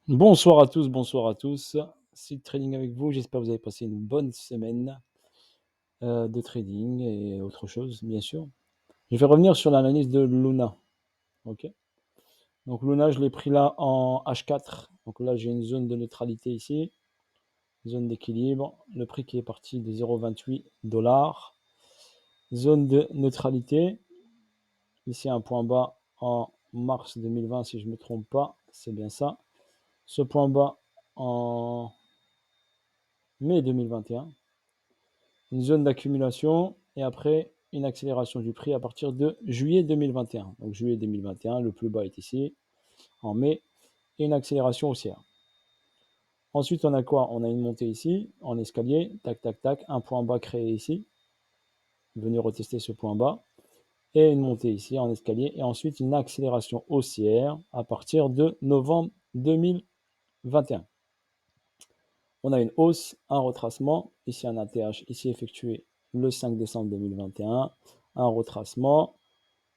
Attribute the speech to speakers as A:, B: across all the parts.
A: Bonsoir à tous, bonsoir à tous. Seed Trading avec vous. J'espère que vous avez passé une bonne semaine de trading et autre chose, bien sûr. Je vais revenir sur l'analyse de Luna. Ok. Donc Luna, je l'ai pris là en H4. Donc là, j'ai une zone de neutralité ici, zone d'équilibre. Le prix qui est parti de 0,28 dollars. Zone de neutralité. Ici, un point bas en mars 2020, si je ne me trompe pas. C'est bien ça. Ce point bas en mai 2021. Une zone d'accumulation et après une accélération du prix à partir de juillet 2021. Donc juillet 2021, le plus bas est ici, en mai, et une accélération haussière. Ensuite, on a quoi? On a une montée ici, en escalier, tac, tac, tac, un point bas créé ici, venir retester ce point bas, et une montée ici en escalier, et ensuite une accélération haussière à partir de novembre 2021. On a une hausse, un retracement, ici un ATH, ici effectué le 5 décembre 2021, un retracement,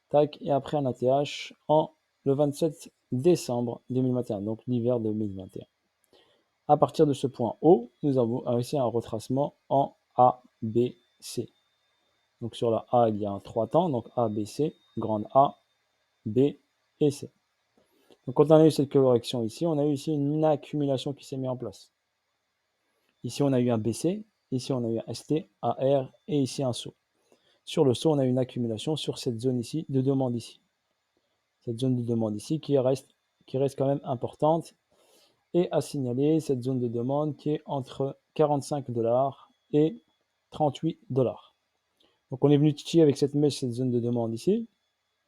A: tac, et après un ATH le 27 décembre 2021, donc l'hiver 2021. À partir de ce point haut, nous avons réussi un retracement en A, B, C. Donc sur la A, il y a un 3 temps, donc A, B, C, grande A, B et C. Donc quand on a eu cette correction ici, on a eu ici une accumulation qui s'est mise en place. Ici, on a eu un BC, ici, on a eu un ST, AR et ici un saut. Sur le saut, on a eu une accumulation sur cette zone ici de demande ici. Cette zone de demande ici qui reste quand même importante. Et à signaler cette zone de demande qui est entre 45 dollars et 38 dollars. Donc on est venu titiller avec cette mèche, cette zone de demande ici,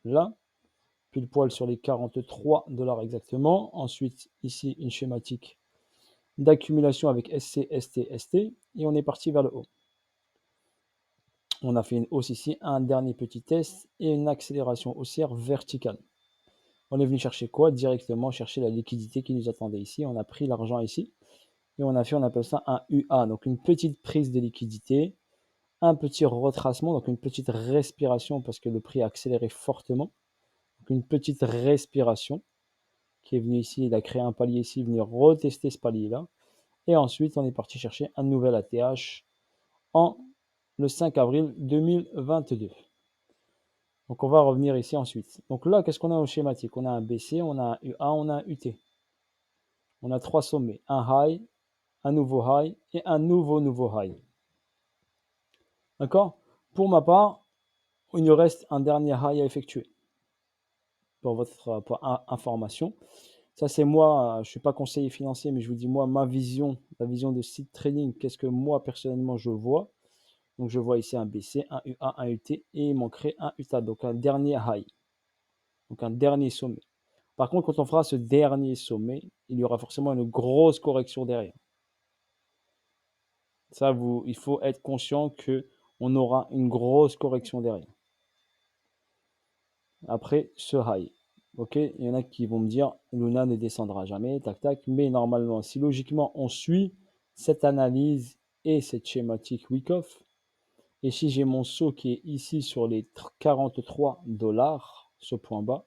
A: là, pile poil sur les 43 dollars exactement. Ensuite, ici, une schématique d'accumulation avec SC, ST, ST, et on est parti vers le haut. On a fait une hausse ici, un dernier petit test et une accélération haussière verticale. On est venu chercher quoi? Directement chercher la liquidité qui nous attendait ici. On a pris l'argent ici et on a fait, on appelle ça un UA, donc une petite prise de liquidité, un petit retracement, donc une petite respiration parce que le prix a accéléré fortement. Donc une petite respiration qui est venue ici, il a créé un palier ici, venir retester ce palier-là. Et ensuite, on est parti chercher un nouvel ATH en le 5 avril 2022. Donc on va revenir ici ensuite. Donc là, qu'est-ce qu'on a au schématique? On a un BC, on a un UA, on a un UT. On a trois sommets, un high, un nouveau high et un nouveau high. D'accord? Pour ma part, il nous reste un dernier high à effectuer. Pour votre information. Ça, c'est moi, je ne suis pas conseiller financier, mais je vous dis moi, ma vision, la vision de Seed Trading, qu'est-ce que moi, personnellement, je vois. Donc, je vois ici un BC, un UA, un UT, et il manquerait un UTA, donc un dernier high, donc un dernier sommet. Par contre, quand on fera ce dernier sommet, il y aura forcément une grosse correction derrière. Ça, il faut être conscient qu'on aura une grosse correction derrière. Après ce high. Ok, il y en a qui vont me dire Luna ne descendra jamais, tac tac, mais normalement, si logiquement on suit cette analyse et cette schématique Wyckoff, et si j'ai mon saut qui est ici sur les 43 dollars, ce point bas,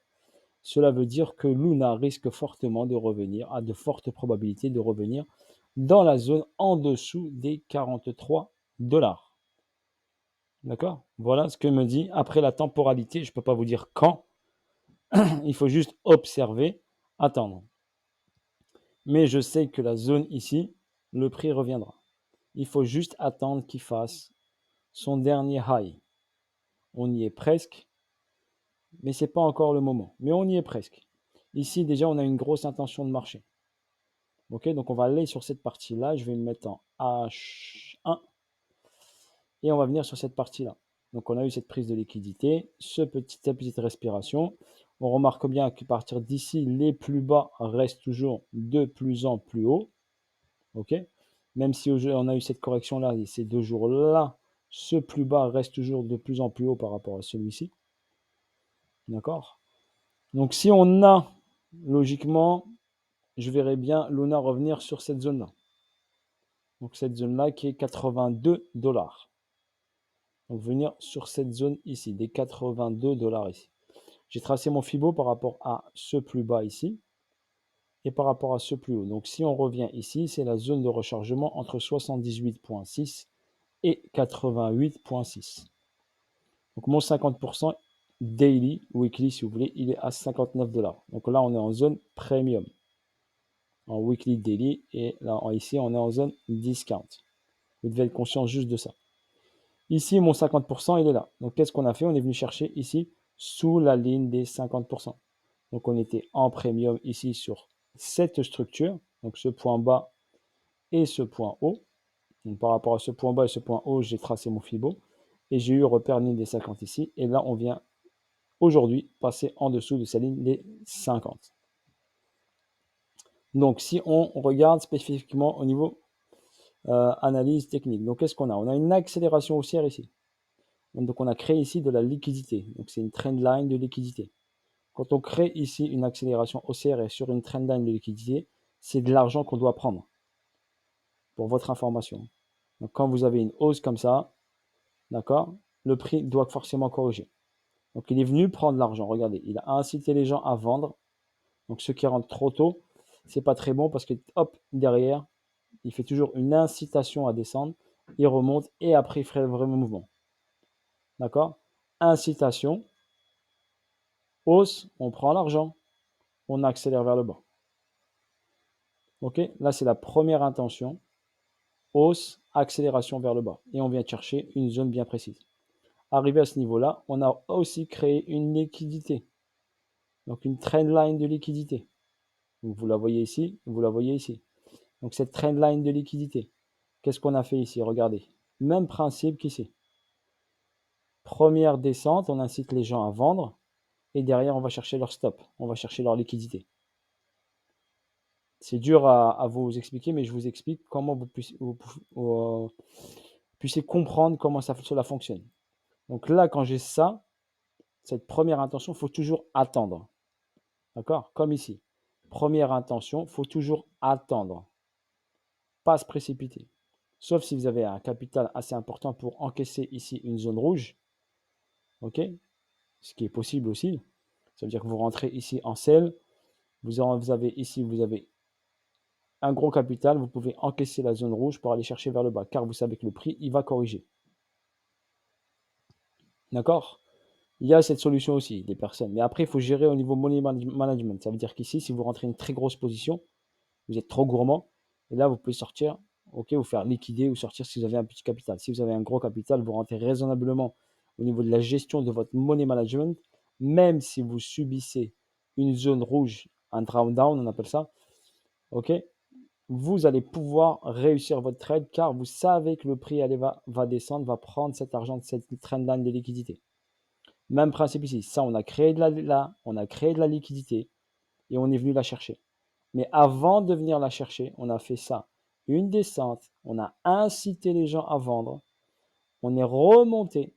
A: cela veut dire que Luna risque fortement de revenir, a de fortes probabilités de revenir dans la zone en dessous des 43 dollars. D'accord? Voilà ce que me dit. Après la temporalité, je ne peux pas vous dire quand, il faut juste observer, attendre. Mais je sais que la zone ici, le prix reviendra. Il faut juste attendre qu'il fasse son dernier high. On y est presque, mais ce n'est pas encore le moment. Mais on y est presque. Ici, déjà, on a une grosse intention de marché. Ok, donc on va aller sur cette partie-là. Je vais me mettre en H1 et on va venir sur cette partie-là. Donc on a eu cette prise de liquidité, cette petite respiration. On remarque bien qu'à partir d'ici, les plus bas restent toujours de plus en plus haut. Ok, même si on a eu cette correction-là et ces 2 jours-là, ce plus bas reste toujours de plus en plus haut par rapport à celui-ci. D'accord? Donc si on a, logiquement, je verrai bien Luna revenir sur cette zone-là. Donc cette zone-là qui est 82 dollars. Donc venir sur cette zone ici, des 82 dollars ici. J'ai tracé mon Fibo par rapport à ce plus bas ici. et par rapport à ce plus haut. Donc si on revient ici, c'est la zone de rechargement entre 78,6 et 88,6. Donc mon 50% daily, weekly si vous voulez, il est à 59 $. Donc là, on est en zone premium, en weekly daily, et là, ici, on est en zone discount. Vous devez être conscient juste de ça. Ici, mon 50%, il est là. Donc qu'est-ce qu'on a fait? On est venu chercher ici, sous la ligne des 50%. Donc on était en premium ici sur cette structure, donc ce point bas et ce point haut. Donc par rapport à ce point bas et ce point haut, j'ai tracé mon Fibo et j'ai eu repère ligne des 50 ici. Et là, on vient aujourd'hui passer en dessous de sa ligne des 50. Donc si on regarde spécifiquement au niveau analyse technique, donc qu'est-ce qu'on a? On a une accélération haussière ici. Donc on a créé ici de la liquidité. Donc c'est une trendline de liquidité. Quand on crée ici une accélération haussière et sur une trendline de liquidité, c'est de l'argent qu'on doit prendre, pour votre information. Donc quand vous avez une hausse comme ça, d'accord, le prix doit forcément corriger. Donc il est venu prendre l'argent, regardez, il a incité les gens à vendre. Donc ceux qui rentrent trop tôt, c'est pas très bon parce que hop, derrière, il fait toujours une incitation à descendre, il remonte et après il ferait le vrai mouvement. D'accord? Incitation, hausse, on prend l'argent, on accélère vers le bas. Ok? Là, c'est la première intention. Hausse, accélération vers le bas. Et on vient chercher une zone bien précise. Arrivé à ce niveau-là, on a aussi créé une liquidité. Donc une trendline de liquidité. Donc vous la voyez ici, vous la voyez ici. Donc cette trendline de liquidité. Qu'est-ce qu'on a fait ici? Regardez. Même principe qu'ici. Première descente, on incite les gens à vendre. Et derrière, on va chercher leur stop. On va chercher leur liquidité. C'est dur à vous expliquer, mais je vous explique comment vous puissiez comprendre comment cela fonctionne. Donc là, quand j'ai ça, cette première intention, il faut toujours attendre. D'accord? Comme ici. Première intention, il faut toujours attendre. Pas se précipiter. Sauf si vous avez un capital assez important pour encaisser ici une zone rouge. OK? Ce qui est possible aussi. Ça veut dire que vous rentrez ici en sell. Vous avez ici, vous avez un gros capital. Vous pouvez encaisser la zone rouge pour aller chercher vers le bas. Car vous savez que le prix, il va corriger. D'accord? Il y a cette solution aussi, des personnes. Mais après, il faut gérer au niveau money management. Ça veut dire qu'ici, si vous rentrez une très grosse position, vous êtes trop gourmand. Et là, vous pouvez sortir, ok, vous faire liquider ou sortir si vous avez un petit capital. Si vous avez un gros capital, vous rentrez raisonnablement au niveau de la gestion de votre money management, même si vous subissez une zone rouge, un drawdown, on appelle ça, ok, vous allez pouvoir réussir votre trade car vous savez que le prix va descendre, va prendre cet argent de cette trendline de liquidité. Même principe ici. Ça, on a créé on a créé de la liquidité et on est venu la chercher. Mais avant de venir la chercher, on a fait ça. Une descente, on a incité les gens à vendre. On est remonté,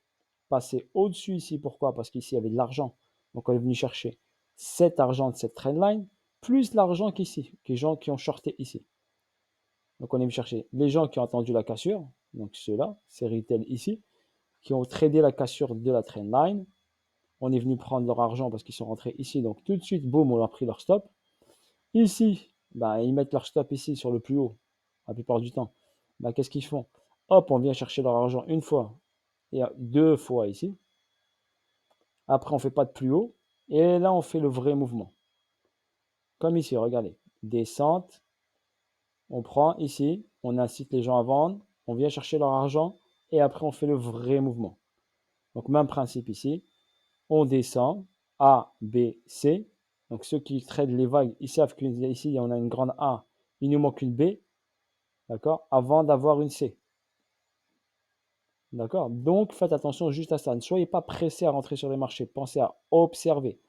A: passé au-dessus ici. Pourquoi? Parce qu'ici, il y avait de l'argent. Donc, on est venu chercher cet argent de cette trendline, plus l'argent qu'ici, les gens qui ont shorté ici. Donc, on est venu chercher les gens qui ont attendu la cassure, donc ceux-là, c'est retail ici, qui ont tradé la cassure de la trendline. On est venu prendre leur argent parce qu'ils sont rentrés ici. Donc, tout de suite, boum, on a pris leur stop. Ici, bah, ils mettent leur stop ici sur le plus haut, la plupart du temps. Bah, qu'est-ce qu'ils font? Hop, on vient chercher leur argent une fois et deux fois ici. Après, on ne fait pas de plus haut. Et là, on fait le vrai mouvement. Comme ici, regardez. Descente. On prend ici, on incite les gens à vendre. On vient chercher leur argent. Et après, on fait le vrai mouvement. Donc, même principe ici. On descend. A, B, C. Donc, ceux qui traitent les vagues, ils savent qu'ici, on a une grande A. Il nous manque une B. D'accord? Avant d'avoir une C. D'accord? Donc, faites attention juste à ça. Ne soyez pas pressé à rentrer sur les marchés. Pensez à observer.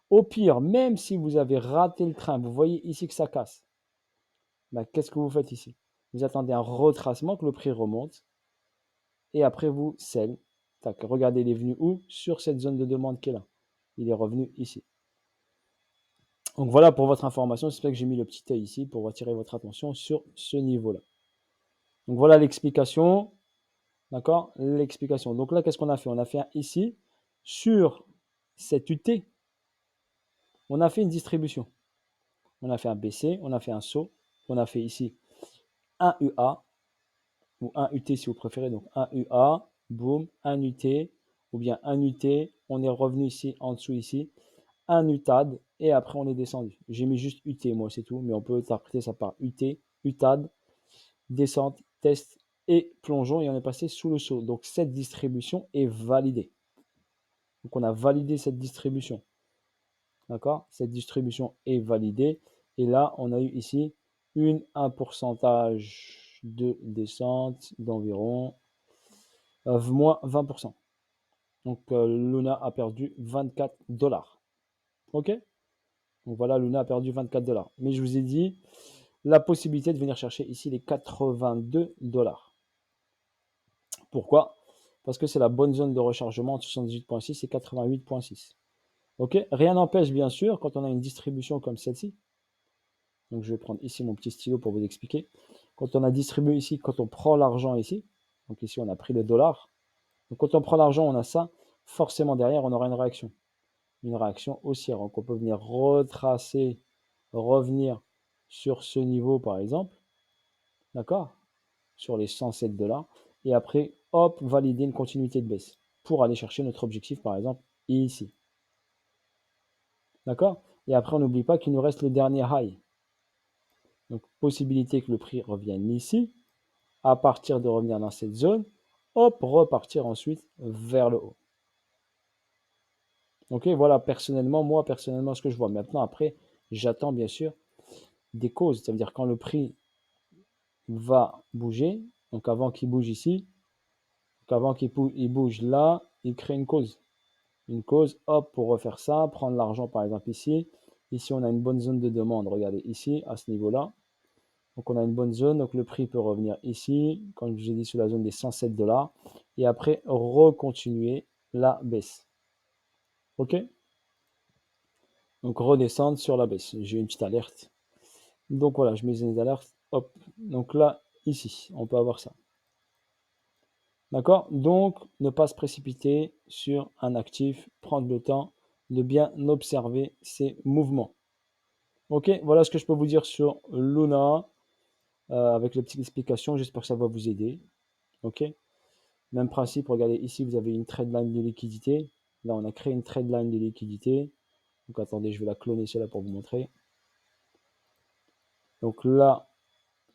A: Au pire, même si vous avez raté le train, vous voyez ici que ça casse. Ben, qu'est-ce que vous faites ici? Vous attendez un retracement, que le prix remonte. Et après, vous sell. Tac, regardez, il est venu où? Sur cette zone de demande qui est là. Il est revenu ici. Donc voilà pour votre information. J'espère que j'ai mis le petit œil ici pour attirer votre attention sur ce niveau-là. Donc voilà l'explication. D'accord? L'explication. Donc là, qu'est-ce qu'on a fait? On a fait ici, sur cette UT, on a fait une distribution. on a fait un BC, on a fait un saut, on a fait ici un UA, ou un UT si vous préférez, donc un UA, boum, un UT, ou bien un UT, on est revenu ici, en dessous ici, un UTAD, et après on est descendu. J'ai mis juste UT, moi c'est tout, mais on peut interpréter ça par UT, UTAD, descente, test et plongeon, et on est passé sous le saut. Donc cette distribution est validée. Donc on a validé cette distribution. D'accord? Cette distribution est validée. Et là, on a eu ici un pourcentage de descente d'environ moins 20%. Donc Luna a perdu 24 dollars. OK? Donc voilà, Luna a perdu 24 dollars. Mais je vous ai dit la possibilité de venir chercher ici les 82 dollars. Pourquoi? Parce que c'est la bonne zone de rechargement entre 78.6 et 88.6. OK? Rien n'empêche, bien sûr, quand on a une distribution comme celle-ci. Donc je vais prendre ici mon petit stylo pour vous expliquer. Quand on a distribué ici, quand on prend l'argent ici, donc ici on a pris le dollar. Donc quand on prend l'argent, on a ça. Forcément derrière, on aura une réaction. Une réaction haussière. Donc on peut venir retracer, revenir sur ce niveau par exemple. D'accord? Sur les 107 dollars. Et après, hop, valider une continuité de baisse. Pour aller chercher notre objectif par exemple ici. D'accord? Et après, on n'oublie pas qu'il nous reste le dernier high. Donc possibilité que le prix revienne ici. À partir de revenir dans cette zone, hop, repartir ensuite vers le haut. Ok, voilà, moi, personnellement, ce que je vois. Maintenant, après, j'attends bien sûr des causes. Ça veut dire quand le prix va bouger, donc avant qu'il bouge ici, donc avant qu'il bouge là, il crée une cause. Une cause, hop, pour refaire ça, prendre l'argent par exemple ici. Ici, on a une bonne zone de demande. Regardez ici, à ce niveau-là. Donc on a une bonne zone, donc le prix peut revenir ici, comme j'ai dit, sous la zone des 107 dollars, et après recontinuer la baisse. Ok? Donc redescendre sur la baisse. J'ai une petite alerte. Donc voilà, je mets une alerte. Hop. Donc là, ici, on peut avoir ça. D'accord? Donc ne pas se précipiter sur un actif, prendre le temps de bien observer ses mouvements. Ok? Voilà ce que je peux vous dire sur Luna, avec les petites explications. J'espère que ça va vous aider. Ok? Même principe, regardez ici, vous avez une trade line de liquidité. Là, on a créé une trade line de liquidité. Donc attendez, je vais la cloner celle-là pour vous montrer. Donc là,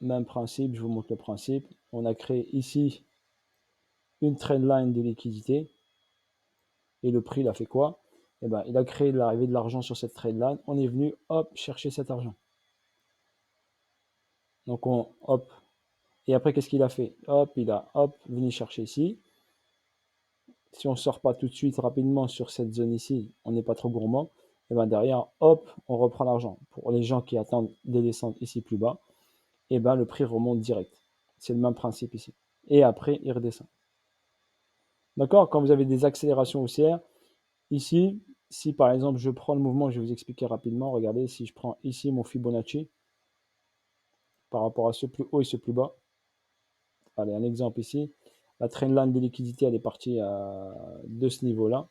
A: même principe, je vous montre le principe. On a créé ici une trade line de liquidité. Et le prix, il a fait quoi? Eh ben, il a créé l'arrivée de l'argent sur cette trade line. On est venu, hop, chercher cet argent. Donc hop. Et après, qu'est-ce qu'il a fait? Hop, il a, hop, venu chercher ici. Si on ne sort pas tout de suite rapidement sur cette zone ici, on n'est pas trop gourmand, et bien derrière, hop, on reprend l'argent. Pour les gens qui attendent des descentes ici plus bas, et ben le prix remonte direct. C'est le même principe ici. Et après, il redescend. D'accord? Quand vous avez des accélérations haussières, ici, si par exemple je prends le mouvement, je vais vous expliquer rapidement. Regardez, si je prends ici mon Fibonacci par rapport à ce plus haut et ce plus bas. Allez, un exemple ici. La trendline de liquidité, elle est partie de ce niveau-là.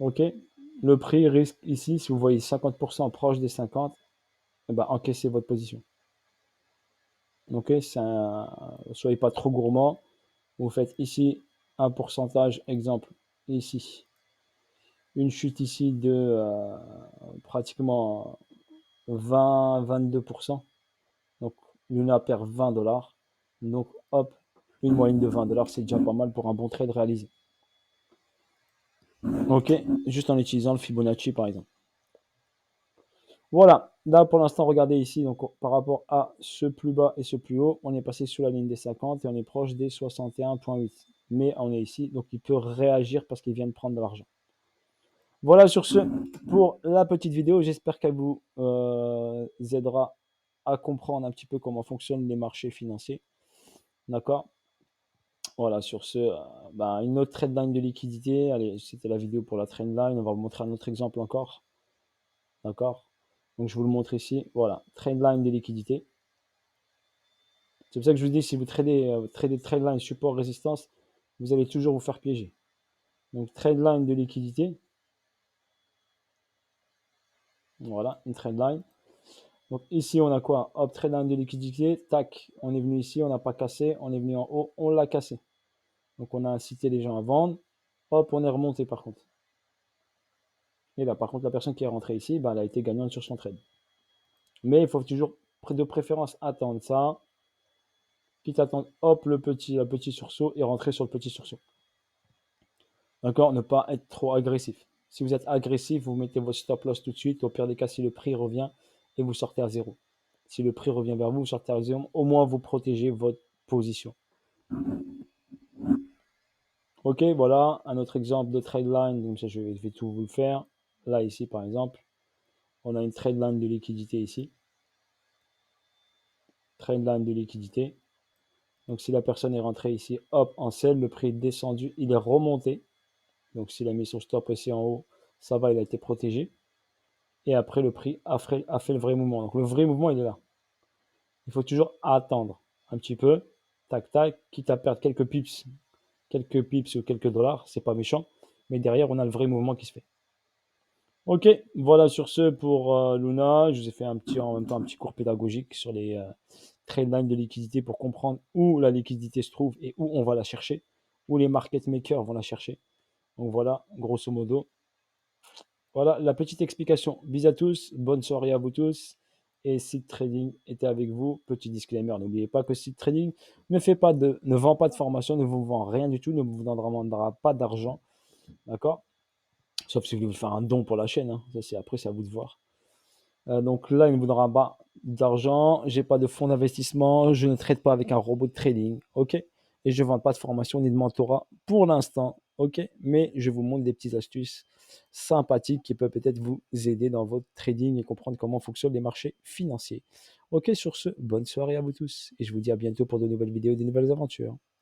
A: OK. Le prix risque ici, si vous voyez 50% proche des 50, eh ben, encaissez votre position. OK, soyez pas trop gourmand. Vous faites ici un pourcentage, exemple, ici. Une chute ici de pratiquement 20-22%. Donc, Luna perd 20 dollars. Donc, hop, une moyenne de 20 dollars, c'est déjà pas mal pour un bon trade réalisé. OK, juste en utilisant le Fibonacci, par exemple. Voilà, là pour l'instant, regardez ici, donc par rapport à ce plus bas et ce plus haut, on est passé sous la ligne des 50 et on est proche des 61,8. Mais on est ici, donc il peut réagir parce qu'il vient de prendre de l'argent. Voilà sur ce pour la petite vidéo. J'espère qu'elle vous aidera à comprendre un petit peu comment fonctionnent les marchés financiers. D'accord? Voilà, sur ce, une autre trendline de liquidité. Allez, c'était la vidéo pour la trendline. On va vous montrer un autre exemple encore. D'accord? Donc je vous le montre ici. Voilà, trendline de liquidité. C'est pour ça que je vous dis, si vous tradez trendline support résistance, vous allez toujours vous faire piéger. Donc trendline de liquidité. Voilà, une trendline. Donc ici, on a quoi? Hop, trade line de liquidité, tac, on est venu ici, on n'a pas cassé, on est venu en haut, on l'a cassé. Donc on a incité les gens à vendre, hop, on est remonté par contre. Et là, par contre, la personne qui est rentrée ici, bah, elle a été gagnante sur son trade. Mais il faut toujours, de préférence, attendre ça, quitte à attendre, hop, le petit sursaut et rentrer sur le petit sursaut. D'accord? Ne pas être trop agressif. Si vous êtes agressif, vous mettez votre stop loss tout de suite. Au pire des cas, si le prix revient et vous sortez à zéro. Si le prix revient vers vous, vous sortez à zéro. Au moins, vous protégez votre position. Ok, voilà un autre exemple de trade line. Donc ça, je vais tout vous le faire. Là, ici, par exemple, on a une trade line de liquidité ici. Trade line de liquidité. Donc si la personne est rentrée ici, hop, en sell, le prix est descendu, il est remonté. Donc s'il a mis son stop ici en haut, ça va, il a été protégé. Et après, le prix a fait le vrai mouvement. Donc le vrai mouvement, il est là. Il faut toujours attendre un petit peu, tac, tac, quitte à perdre quelques pips ou quelques dollars, c'est pas méchant. Mais derrière, on a le vrai mouvement qui se fait. Ok, voilà sur ce pour Luna. Je vous ai fait en même temps un petit cours pédagogique sur les trade lines de liquidité pour comprendre où la liquidité se trouve et où on va la chercher, où les market makers vont la chercher. Donc voilà, grosso modo. Voilà la petite explication. Bisous à tous, bonne soirée à vous tous. Et Seed Trading était avec vous. Petit disclaimer, n'oubliez pas que Seed Trading ne vend pas de formation, ne vous vend rien du tout, ne vous demandera pas d'argent. D'accord? Sauf si vous voulez faire un don pour la chaîne. Hein. Ça, après, c'est à vous de voir. Donc là, il ne vous donnera pas d'argent. J'ai pas de fonds d'investissement. Je ne traite pas avec un robot de trading. OK? Et je ne vends pas de formation ni de mentorat pour l'instant. OK? Mais je vous montre des petites astuces sympathiques qui peuvent peut-être vous aider dans votre trading et comprendre comment fonctionnent les marchés financiers. OK? Sur ce, bonne soirée à vous tous. Et je vous dis à bientôt pour de nouvelles vidéos, de nouvelles aventures.